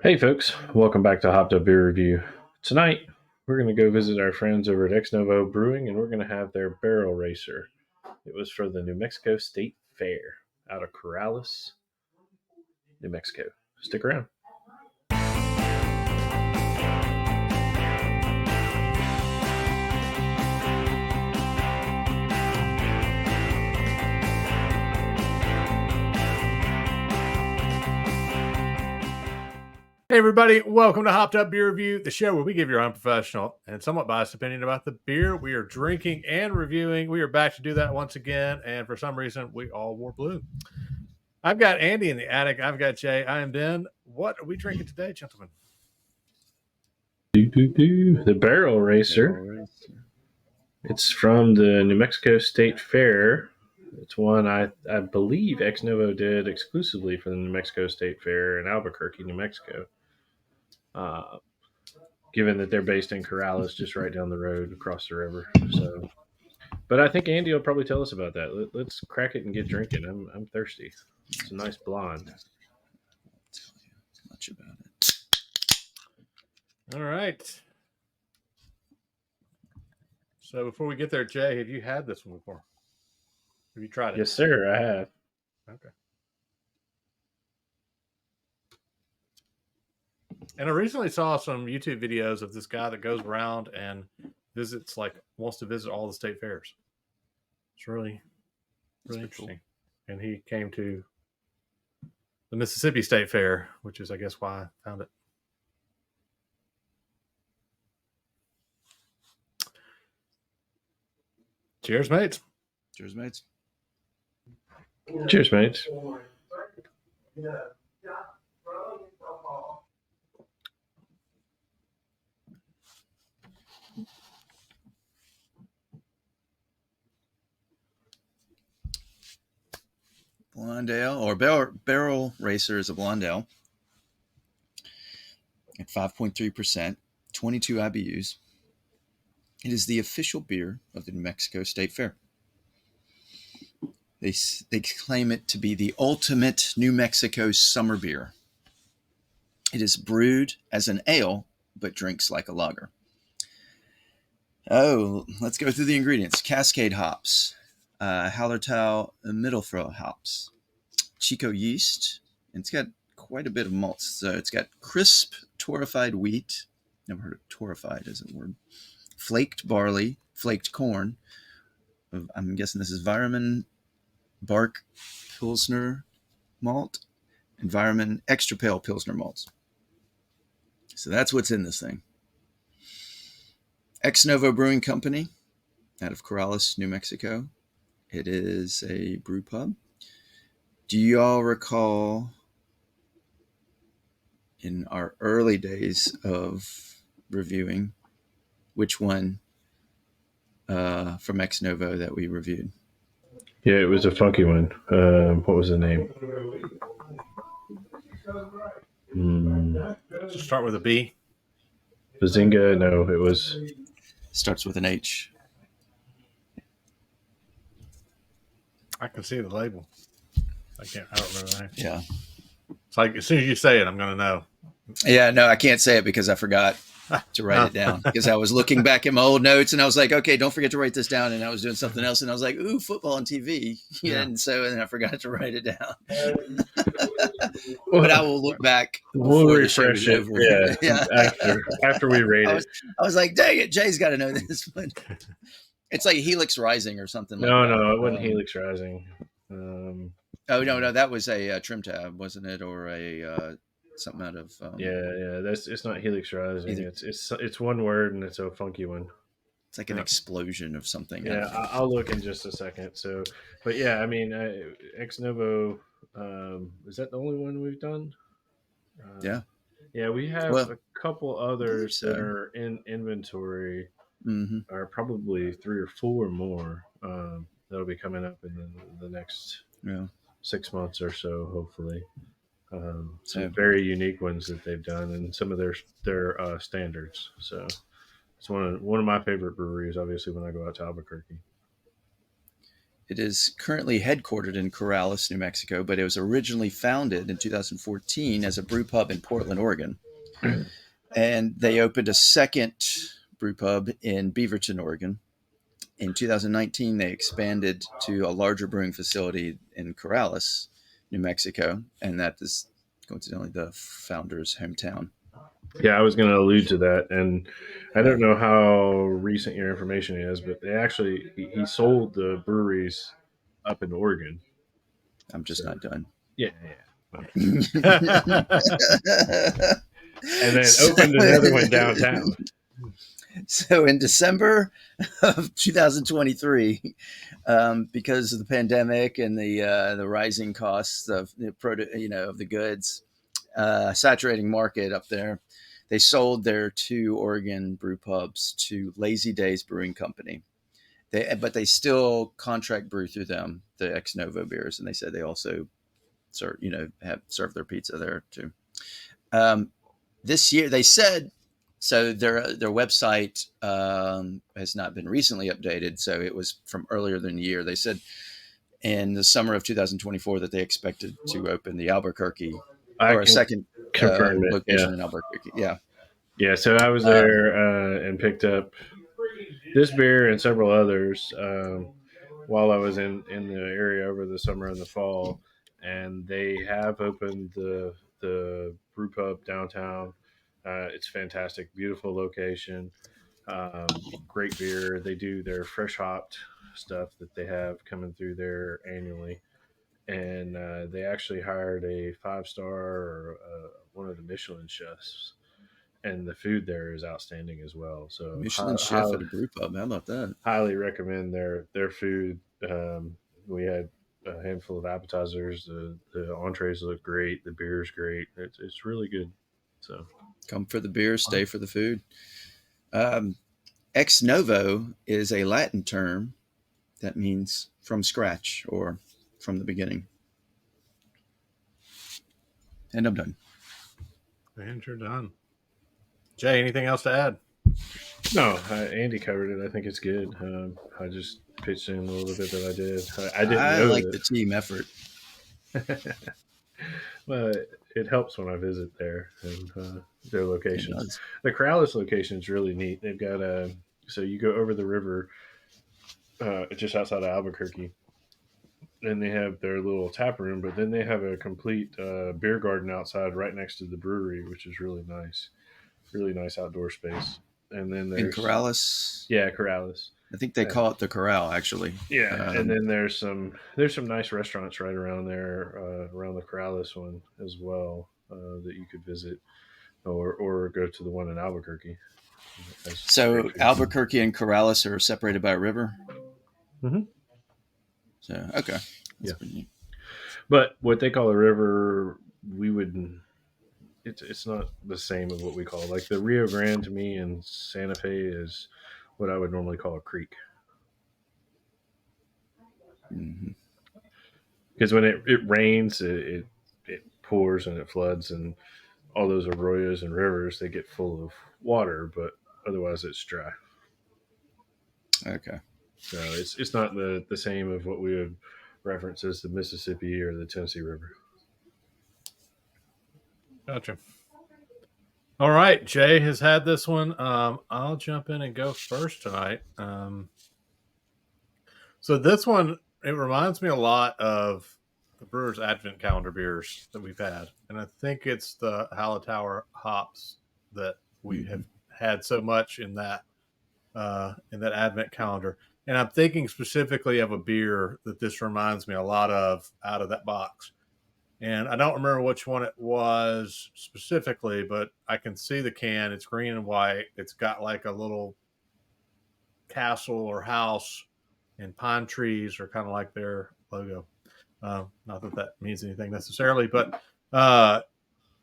Hey folks, welcome back to Hopped Up Beer Review. Tonight we're going to go visit our friends over at Novo Brewing and we're going to have their barrel racer. It was for the New Mexico State Fair out of Corrales, New Mexico. Stick around. Hey everybody, welcome to Hopped Up Beer Review, the show where we give your unprofessional and somewhat biased opinion about the beer we are drinking and reviewing. We are back to do that once again, and for some reason, we all wore blue. I've got Andy in the attic. I've got Jay. I am Ben. What are we drinking today, gentlemen? The barrel racer. It's from the New Mexico State Fair. It's one I believe Ex Novo did exclusively for the New Mexico State Fair in Albuquerque, New Mexico. Given that they're based in Corrales, just right down the road across the river. So, but I think Andy will probably tell us about that. Let's crack it and get drinking. I'm thirsty. It's a nice blonde. I'll tell you much about it. All right. So before we get there, Jay, have you had this one before? Have you tried it? Yes, sir. I have. Okay. And I recently saw some YouTube videos of this guy that goes around and wants to visit all the state fairs. It's really interesting. Cool. And he came to the Mississippi State Fair, which is, I guess, why I found it. Cheers, mates. Cheers, mates. Cheers, mates. Blonde ale, or barrel racer is a blonde ale at 5.3%, 22 IBUs. It is the official beer of the New Mexico State Fair. They claim it to be the ultimate New Mexico summer beer. It is brewed as an ale, but drinks like a lager. Oh, let's go through the ingredients. Cascade hops, Hallertau Mittelfrüh hops, Chico yeast, and it's got quite a bit of malts. So it's got crisp torrefied wheat. Never heard of torrefied as a word. Flaked barley, flaked corn. I'm guessing this is Environment Bark Pilsner malt, Environment Extra Pale Pilsner malts. So that's what's in this thing. Ex Novo Brewing Company out of Corrales, New Mexico. It is a brew pub. Do you all recall in our early days of reviewing which one from Ex Novo that we reviewed? Yeah, it was a funky one. What was the name? Start with a B. Bazinga? No, it was. Starts with an H. I can see the label. I don't remember the name. Yeah. It's like as soon as you say it, I'm going to know. Yeah, no, I can't say it because I forgot to write it down, because I was looking back at my old notes and I was like, okay, don't forget to write this down. And I was doing something else and I was like, ooh, football on TV. Yeah. And then I forgot to write it down. But I will look back. We'll refresh it. Over. Yeah. After we rate it. I was like, dang it, Jay's got to know this one. It's like Helix Rising or something like that. No, it wasn't Helix Rising. Oh, no, that was a trim tab, wasn't it? Or a something out of it's not Helix Rising. Either. It's one word and it's a funky one. It's like an explosion of something. Yeah, I'll look in just a second. So, but yeah, I mean, Ex Novo, is that the only one we've done? Yeah, we have a couple others that are in inventory. Mm-hmm. Are probably 3 or 4 more that'll be coming up in the next 6 months or so, hopefully. Some very unique ones that they've done, and some of their standards. So it's one of my favorite breweries, obviously, when I go out to Albuquerque. It is currently headquartered in Corrales, New Mexico, but it was originally founded in 2014 as a brew pub in Portland, Oregon. And they opened a second brew pub in Beaverton, Oregon. In 2019, they expanded to a larger brewing facility in Corrales, New Mexico, and that is coincidentally the founder's hometown. Yeah, I was going to allude to that, and I don't Right. know how recent your information is, but they actually he sold the breweries up in Oregon. I'm just So not done. yeah, yeah. That's And then so, opened another one downtown. so in December of 2023, because of the pandemic and the rising costs of of the goods, saturating market up there, they sold their 2 Oregon brew pubs to Lazy Days Brewing Company. But they still contract brew through them, the ex Novo beers, and they said they also serve their pizza there too. This year, they said, so their website has not been recently updated, so it was from earlier in the year. They said in the summer of 2024 that they expected to open the Albuquerque I or a can second confirm it. Yeah, location in Albuquerque. Yeah. yeah. So I was Um, there and picked up this beer and several others while I was in the area over the summer and the fall, and they have opened the brew pub downtown. It's fantastic, beautiful location, great beer. They do their fresh hopped stuff that they have coming through there annually, and they actually hired a 5-star or one of the Michelin chefs, and the food there is outstanding as well. So Michelin chef at a brew pub. How about that? highly recommend their food. We had a handful of appetizers. The entrees look great. The beer is great. It's really good. So Come for the beer, stay for the food. Um, Ex novo is a Latin term that means from scratch or from the beginning. And I'm done. And you're done. Jay, anything else to add? no, Andy covered it. I think it's good. I just pitched in a little bit that I did. I didn't I know like the team effort. that. Well, it helps when I visit there and their It locations. does. The Corrales location is really neat. They've got a so you go over the river just outside of Albuquerque, and they have their little tap room, but then they have a complete beer garden outside right next to the brewery, which is really nice outdoor space. And then In there's Corrales, yeah, Corrales. I think they Uh, call it the Corral, actually. yeah, and then there's some nice restaurants right around there, around the Corrales one as well that you could visit, or go to the one in Albuquerque. That's great So food. Albuquerque and Corrales are separated by a river. Hmm. So, okay. That's Yeah, pretty neat. but what they call a river, we would. It's not the same of what we call like the Rio Grande to me in Santa Fe is what I would normally call a creek. Mhm. Because when it rains, it pours and it floods, and all those arroyos and rivers they get full of water, but otherwise it's dry. Okay. So it's not the same of what we would reference as the Mississippi or the Tennessee River. Gotcha. All right. Jay has had this one. I'll jump in and go first tonight. So this one, it reminds me a lot of the Brewers Advent Calendar beers that we've had. And I think it's the Hallertauer hops that we have Mhm. had so much in that Advent calendar. And I'm thinking specifically of a beer that this reminds me a lot of out of that box. And I don't remember which one it was specifically, but I can see the can. It's green and white. It's got like a little castle or house, and pine trees are kind of like their logo. Not that that means anything necessarily, but uh,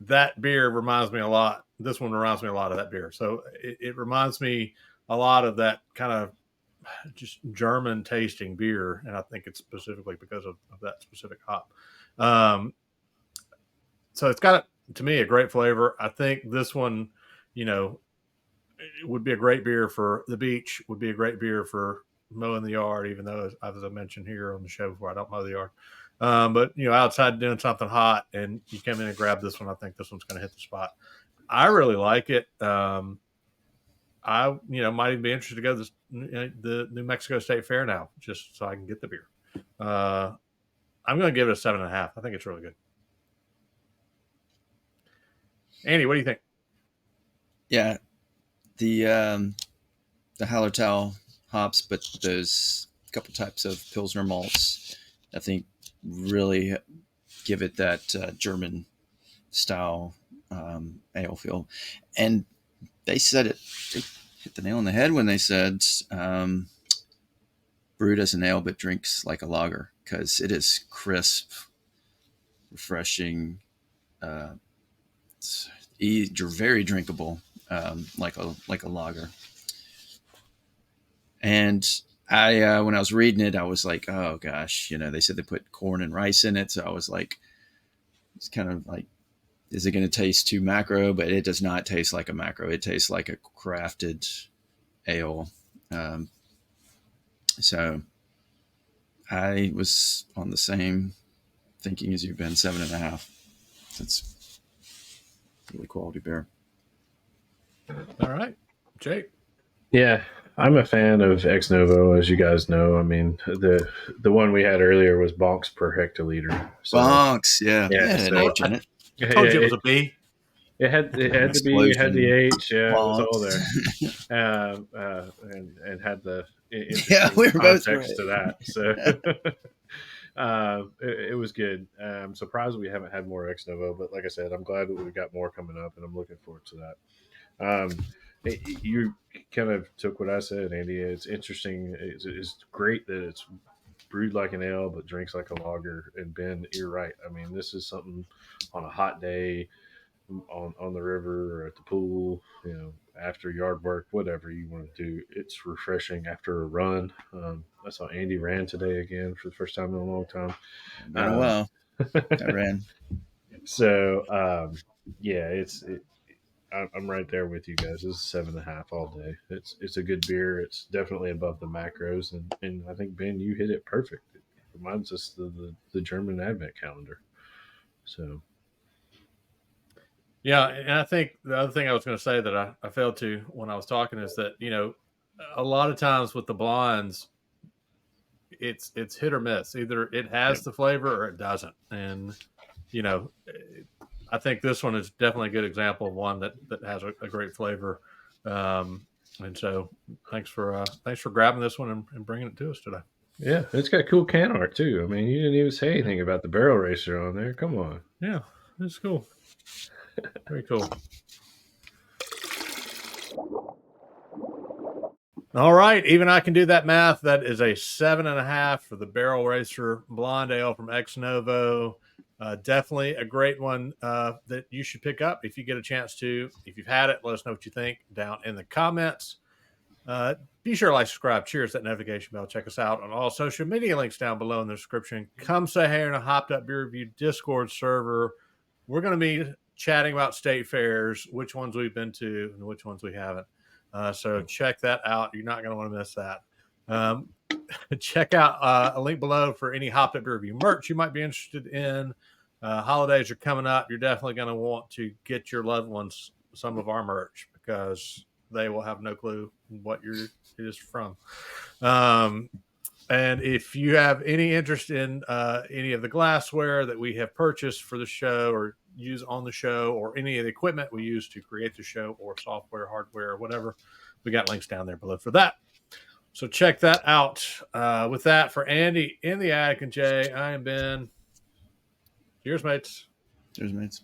that beer reminds me a lot. This one reminds me a lot of that beer. So it reminds me a lot of that kind of just German tasting beer, and I think it's specifically because of that specific hop. Um, so it's got to me a great flavor. I think this one, you know, it would be a great beer for the beach. Would be a great beer for mowing the yard, even though, as I mentioned here on the show before, I don't mow the yard. But outside doing something hot, and you come in and grab this one, I think this one's going to hit the spot. I really like it. I might even be interested to go to the New Mexico State Fair now, just so I can get the beer. I'm going to give it a 7.5. I think it's really good. Andy, what do you think? Yeah, the Hallertau hops, but those couple types of Pilsner malts, I think, really give it that German style ale feel. And they said it. They hit the nail on the head when they said brewed as an ale, but drinks like a lager, because it is crisp, refreshing, very drinkable, like a lager. And I, when I was reading it, I was like, oh gosh, they said they put corn and rice in it, so I was like, it's kind of like, is it going to taste too macro? But it does not taste like a macro. It tastes like a crafted ale. So I was on the same thinking as you've been, 7.5. That's really quality beer. All right, Jake. Yeah, I'm a fan of Ex Novo, as you guys know. I mean, the one we had earlier was bonks per hectoliter. So, Bonks, yeah. Yeah, It had so- H in it. I told you it was a B. It had the B, it had the H, yeah, it was all there, Bonks. and had the Yeah, we were both context right. to that. So it was good. I'm surprised we haven't had more Ex Novo, but like I said, I'm glad that we've got more coming up, and I'm looking forward to that. You kind of took what I said, Andy. It's interesting. It's great that it's brewed like an ale, but drinks like a lager. And Ben, you're right. I mean, this is something on a hot day on the river or at the pool, after yard work, whatever you want to do. It's refreshing after a run. I saw Andy ran today again for the first time in a long time. Been a while. I ran. So yeah, I'm right there with you guys. This is 7.5 all day. It's a good beer. It's definitely above the macros, and I think Ben, you hit it perfect. It reminds us of the German Advent calendar. So Yeah, and I think the other thing I was going to say that I failed to when I was talking is that a lot of times with the blondes, it's hit or miss. Either it has the flavor or it doesn't, and I think this one is definitely a good example of one that has a great flavor. And so thanks for grabbing this one and bringing it to us today. yeah, it's got cool can art too. I mean, you didn't even say anything about the barrel racer on there. Come on. Yeah, it's cool. Very cool. All right, even I can do that math. That is a 7.5 for the Barrel Racer Blonde Ale from Ex Novo. Definitely a great one that you should pick up if you get a chance to. If you've had it, let us know what you think down in the comments. Be sure to like, subscribe, cheers that notification bell. Check us out on all social media links down below in the description. Come say hey in a Hopped Up Beer Review Discord server. We're going to be chatting about state fairs, which ones we've been to and which ones we haven't. So check that out. You're not going to want to miss that. Check out a link below for any Hopped Up Beer Review merch you might be interested in. Holidays are coming up. You're definitely going to want to get your loved ones some of our merch because they will have no clue what it is from. And if you have any interest in any of the glassware that we have purchased for the show or use on the show or any of the equipment we use to create the show or software, hardware, whatever, we got links down there below for that. So check that out. With that, for Andy in the attic and Jay, I am Ben. Cheers, mates. Cheers, mates.